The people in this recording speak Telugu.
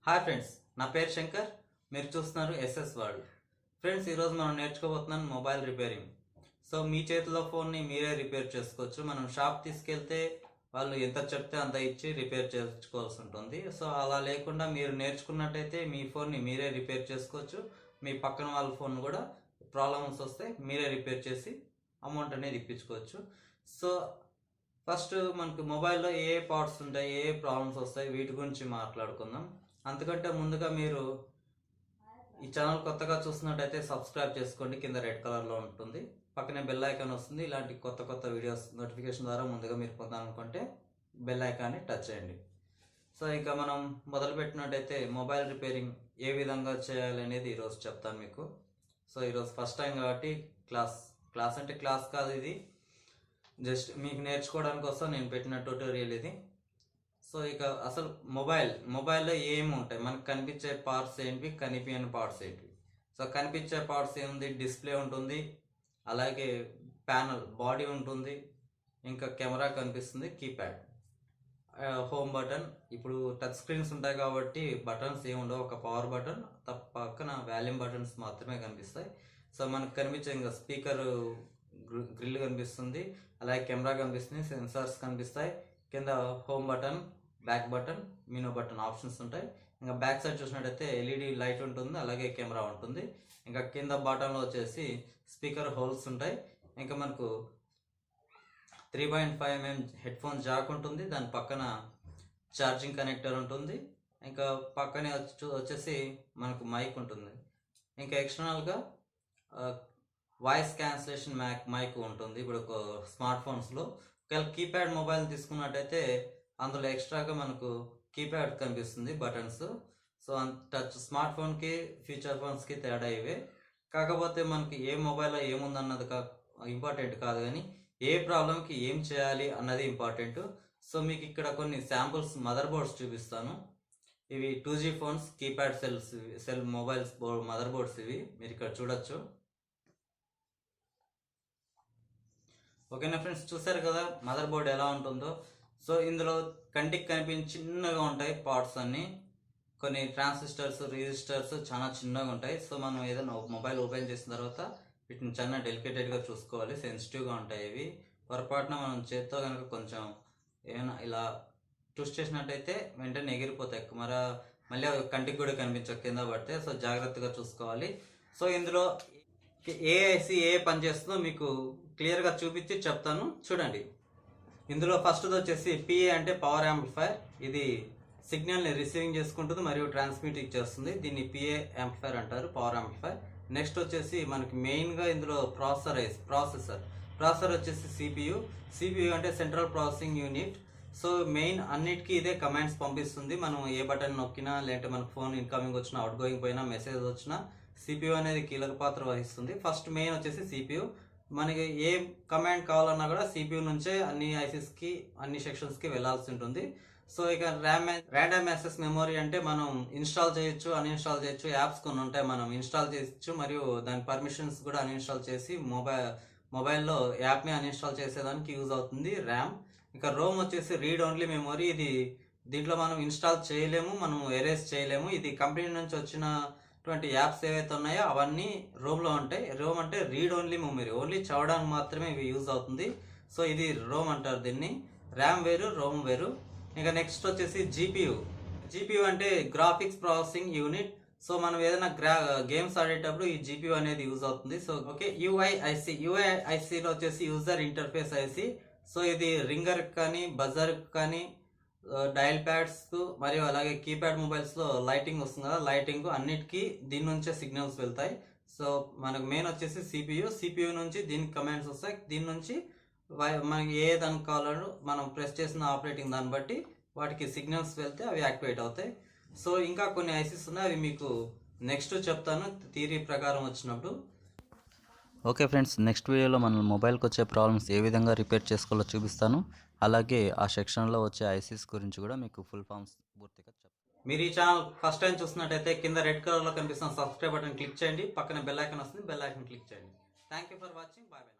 హాయ్ ఫ్రెండ్స్, నా పేరు శంకర్. మీరు చూస్తున్నారు ఎస్ఎస్ వరల్డ్. ఫ్రెండ్స్, ఈరోజు మనం నేర్చుకోబోతున్నాం మొబైల్ రిపేరింగ్. సో మీ చేతిలో ఫోన్ని మీరే రిపేర్ చేసుకోవచ్చు. మనం షాప్ తీసుకెళ్తే వాళ్ళు ఎంత చెప్తే అంత ఇచ్చి రిపేర్ చేసుకోవాల్సి ఉంటుంది. సో అలా లేకుండా మీరు నేర్చుకున్నట్టయితే మీ ఫోన్ని మీరే రిపేర్ చేసుకోవచ్చు. మీ పక్కన వాళ్ళ ఫోన్ కూడా ప్రాబ్లమ్స్ వస్తే మీరే రిపేర్ చేసి అమౌంట్ అనేది ఇప్పించుకోవచ్చు. సో ఫస్ట్ మనకి మొబైల్లో ఏ పార్ట్స్ ఉంటాయి, ఏ ప్రాబ్లమ్స్ వస్తాయి, వీటి గురించి మాట్లాడుకుందాం. అంతకంటే ముందుగా మీరు ఈ ఛానల్ కొత్తగా చూస్తున్నట్టయితే సబ్స్క్రైబ్ చేసుకోండి. కింద రెడ్ కలర్లో ఉంటుంది, పక్కనే బెల్ ఐకాన్ వస్తుంది. ఇలాంటి కొత్త కొత్త వీడియోస్ నోటిఫికేషన్ ద్వారా ముందుగా మీరు పొందాలనుకుంటే బెల్ ఐకాన్ని టచ్ చేయండి. సో ఇంకా మనం మొదలు పెట్టినట్టయితే మొబైల్ రిపేరింగ్ ఏ విధంగా చేయాలి అనేది ఈరోజు చెప్తాను మీకు. సో ఈరోజు ఫస్ట్ టైం కాబట్టి క్లాస్ అంటే క్లాస్ కాదు, ఇది జస్ట్ మీకు నేర్చుకోవడానికి కోసం నేను పెట్టిన ట్యూటోరియల్ ఇది. సో ఇక అసలు మొబైల్లో ఏమి ఉంటాయి, మనకు కనిపించే పార్ట్స్ ఏంటివి, కనిపించని పార్ట్స్ ఏంటివి. సో కనిపించే పార్ట్స్ ఏముంది, డిస్ప్లే ఉంటుంది, అలాగే ప్యానల్ బాడీ ఉంటుంది, ఇంకా కెమెరా కనిపిస్తుంది, కీప్యాడ్, హోమ్ బటన్. ఇప్పుడు టచ్ స్క్రీన్స్ ఉంటాయి కాబట్టి బటన్స్ ఏముండవు, ఒక పవర్ బటన్ పక్కన వాల్యూమ్ బటన్స్ మాత్రమే కనిపిస్తాయి. సో మనకు కనిపించే ఇంకా స్పీకర్ గ్రిల్ కనిపిస్తుంది, అలాగే కెమెరా కనిపిస్తుంది, సెన్సార్స్ కనిపిస్తాయి, కింద home button, back button, menu button options ఉంటాయి. ఇంకా బ్యాక్ సైడ్ చూసినట్టయితే ఎల్ఈడి లైట్ ఉంటుంది, అలాగే కెమెరా ఉంటుంది. ఇంకా కింద బటన్లో వచ్చేసి స్పీకర్ హోల్స్ ఉంటాయి. ఇంకా మనకు 3.5mm హెడ్ ఫోన్ జాక్ ఉంటుంది, దాని పక్కన ఛార్జింగ్ కనెక్టర్ ఉంటుంది. ఇంకా పక్కనే వచ్చేసి మనకు మైక్ ఉంటుంది. ఇంకా ఎక్స్టర్నల్గా వాయిస్ క్యాన్సిలేషన్ మైక్ ఉంటుంది. ఇప్పుడు స్మార్ట్ ఫోన్స్లో ఒకవేళ కీప్యాడ్ మొబైల్ తీసుకున్నట్టయితే అందులో ఎక్స్ట్రాగా మనకు కీప్యాడ్ కనిపిస్తుంది, బటన్స్. సో టచ్ స్మార్ట్ ఫోన్కి ఫీచర్ ఫోన్స్కి తేడా ఇవే. కాకపోతే మనకి ఏ మొబైల్లో ఏముందన్నది ఇంపార్టెంట్ కాదు, కానీ ఏ ప్రాబ్లంకి ఏం చేయాలి అన్నది ఇంపార్టెంట్. సో మీకు ఇక్కడ కొన్ని శాంపుల్స్ మదర్ బోర్డ్స్ చూపిస్తాను. ఇవి 2G phones keypad cell mobiles mother boards ఇవి మీరు ఇక్కడ చూడొచ్చు. ఓకేనా ఫ్రెండ్స్, చూసారు కదా మదర్ బోర్డ్ ఎలా ఉంటుందో. సో ఇందులో కంటికి కనిపించి చిన్నగా ఉంటాయి పార్ట్స్ అన్నీ, కొన్ని ట్రాన్సిస్టర్స్, రిజిస్టర్స్ చాలా చిన్నగా ఉంటాయి. సో మనం ఏదైనా మొబైల్ ఓపెన్ చేసిన తర్వాత వీటిని చాలా డెలికేటెడ్గా చూసుకోవాలి, సెన్సిటివ్గా ఉంటాయి ఇవి. పొరపాటున మనం చేత్తో కనుక కొంచెం ఏమైనా ఇలా ట్విస్ట్ చేసినట్టయితే వెంటనే ఎగిరిపోతాయి, మళ్ళీ కంటికి కూడా కనిపించక కింద పడితే. సో జాగ్రత్తగా చూసుకోవాలి. సో ఇందులో ఏ ఐసి ఏ పని చేస్తుందో మీకు క్లియర్గా చూపించి చెప్తాను, చూడండి. ఇందులో ఫస్ట్ వచ్చేసి పిఏ అంటే పవర్ యాంప్లిఫైర్. ఇది సిగ్నల్ని రిసీవింగ్ చేసుకుంటుంది మరియు ట్రాన్స్మిట్ చేస్తుంది. దీన్ని పిఏ యాంప్లిఫైర్ అంటారు, పవర్ యాంప్లిఫైర్. నెక్స్ట్ వచ్చేసి మనకి మెయిన్గా ఇందులో ప్రాసెసర్ వచ్చేసి సిపియు అంటే central processing unit. So main అన్నిటికీ ఇదే కమాండ్స్ పంపిస్తుంది. మనం ఏ బటన్ నొక్కినా, లేదంటే మనకు ఫోన్ ఇన్కమింగ్ వచ్చినా, అవుట్ గోయింగ్ పోయినా, మెసేజ్ వచ్చినా సిపియు అనేది కీలక పాత్ర వహిస్తుంది. ఫస్ట్ మెయిన్ వచ్చేసి సిపియు. మనకి ఏ కమాండ్ కావాలన్నా కూడా సిపియు నుంచే అన్ని ఐసీస్కి, అన్ని సెక్షన్స్కి వెళ్ళాల్సి ఉంటుంది. సో ఇక ర్యాండమ్ యాక్సెస్ మెమొరీ అంటే మనం ఇన్స్టాల్ చేయొచ్చు, అన్ఇన్స్టాల్ చేయొచ్చు. యాప్స్ కొన్ని ఉంటాయి, మనం ఇన్స్టాల్ చేయొచ్చు మరియు దాని పర్మిషన్స్ కూడా అన్ఇన్స్టాల్ చేసి మొబైల్లో యాప్ని అన్ఇన్స్టాల్ చేసేదానికి యూజ్ అవుతుంది ర్యామ్. ఇక రోమ్ వచ్చేసి రీడ్ ఓన్లీ మెమొరీ. దీంట్లో మనం ఇన్స్టాల్ చేయలేము, మనం ఎరేజ్ చేయలేము. ఇది కంపెనీ నుంచి వచ్చినటువంటి యాప్స్ ఏవైతే ఉన్నాయో అవన్నీ రోమ్లో ఉంటాయి. రోమ్ అంటే రీడ్ ఓన్లీ మెమొరీ, ఓన్లీ చదవడానికి మాత్రమే ఇవి యూజ్ అవుతుంది. సో ఇది రోమ్ అంటారు దీన్ని. ర్యామ్ వేరు, రోమ్ వేరు. ఇంకా నెక్స్ట్ వచ్చేసి జీపీయూ అంటే గ్రాఫిక్స్ ప్రాసెసింగ్ యూనిట్. సో మనం ఏదైనా గేమ్స్ ఆడేటప్పుడు ఈ జీపీయూ అనేది యూజ్ అవుతుంది. సో ఓకే, యూఐఐసిలో వచ్చేసి యూజర్ ఇంటర్ఫేస్ ఐసి. సో ఇది రింగర్ కానీ, బజర్ కానీ, డయల్ ప్యాడ్స్ మరియు అలాగే కీప్యాడ్ మొబైల్స్లో లైటింగ్ వస్తుంది కదా, లైటింగ్ అన్నిటికీ దీని నుంచే సిగ్నల్స్ వెళ్తాయి. సో మనకు మెయిన్ వచ్చేసి సిపియు నుంచి దీనికి కమాండ్స్ వస్తాయి. దీని నుంచి మనకి ఏ దానికి కావాలో మనం ప్రెస్ చేసిన ఆపరేటింగ్ దాన్ని బట్టి వాటికి సిగ్నల్స్ వెళ్తే అవి యాక్టివేట్ అవుతాయి. సో ఇంకా కొన్ని ఐసీస్ ఉన్నాయి, అవి మీకు నెక్స్ట్ చెప్తాను థియరీ ప్రకారం వచ్చినప్పుడు. ఓకే ఫ్రెండ్స్, నెక్స్ట్ వీడియోలో మనం మొబైల్కి వచ్చే ప్రాబ్లమ్స్ ఏ విధంగా రిపేర్ చేసుకోవాలో చూపిస్తాను. అలాగే ఆ సెక్షన్లో వచ్చే ఐసీస్ గురించి కూడా మీకు ఫుల్ ఫామ్స్ పూర్తిగా చెప్తాను. మీరు ఈ ఛానల్ ఫస్ట్ టైం చూస్తున్నట్టయితే కింద రెడ్ కలర్లో కనిపిస్తున్న సబ్స్క్రైబ్ బటన్ క్లిక్ చేయండి, పక్కన బెల్ ఐకాన్ వస్తుంది, బెల్ ఐకాన్ క్లిక్ చేయండి. Thank you for watching, bye bye.